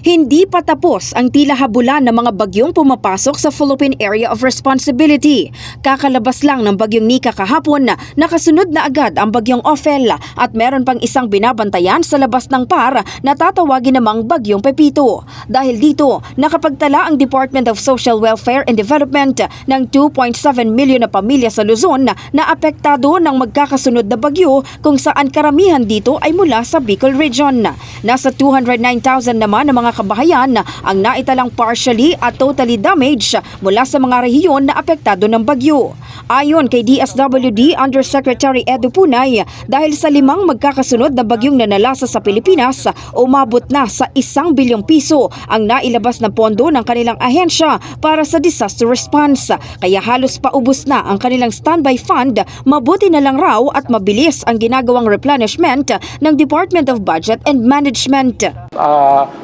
Hindi pa tapos ang tila habulan ng mga bagyong pumapasok sa Philippine Area of Responsibility. Kakalabas lang ng bagyong Nika kahapon, nakasunod na agad ang bagyong Ophel at meron pang isang binabantayan sa labas ng PAR na tatawagin namang bagyong Pepito. Dahil dito, nakapagtala ang Department of Social Welfare and Development ng 2.7 milyon na pamilya sa Luzon na apektado ng magkakasunod na bagyo kung saan karamihan dito ay mula sa Bicol Region. Nasa 209,000 naman ng mga kabahayan ang naitalang partially at totally damaged mula sa mga rehiyon na apektado ng bagyo. Ayon kay DSWD Undersecretary Edu Punay, dahil sa 5 magkakasunod na bagyong nanalasa sa Pilipinas, umabot na sa 1 bilyong piso ang nailabas na pondo ng kanilang ahensya para sa disaster response. Kaya halos paubos na ang kanilang standby fund, mabuti na lang raw at mabilis ang ginagawang replenishment ng Department of Budget and Management.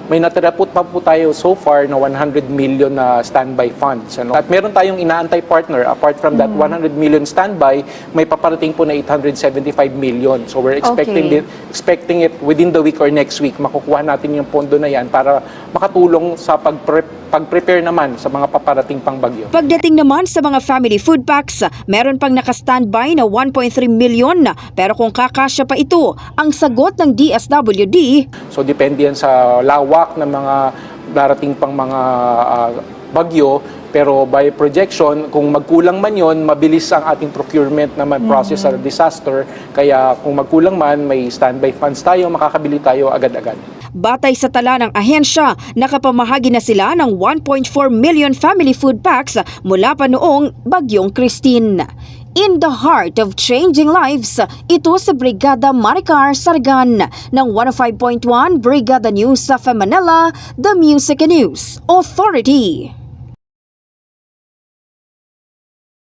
May natira po tayo so far na 100 million na standby funds. At meron tayong inaantay partner. Apart from that 100 million standby, may paparating po na 875 million. So we're expecting it within the week or next week. Makukuha natin yung pondo na yan para makatulong sa pag-prepare naman sa mga paparating pang bagyo. Pagdating naman sa mga family food packs, meron pang naka-standby na 1.3 million. Pero kung kakasya pa ito, ang sagot ng DSWD, so depende yan sa lawak ng mga darating pang mga bagyo. Pero by projection, kung magkulang man yon, mabilis ang ating procurement na process sa disaster. Kaya kung magkulang man, may standby funds tayo, makakabili tayo agad-agad. batay sa tala ng ahensya, nakapamahagi na sila ng 1.4 million family food packs mula pa noong Bagyong Christine. In the heart of changing lives, ito sa Brigada Maricar Sargan ng 105.1 Brigada News sa Manila, The Music and News Authority.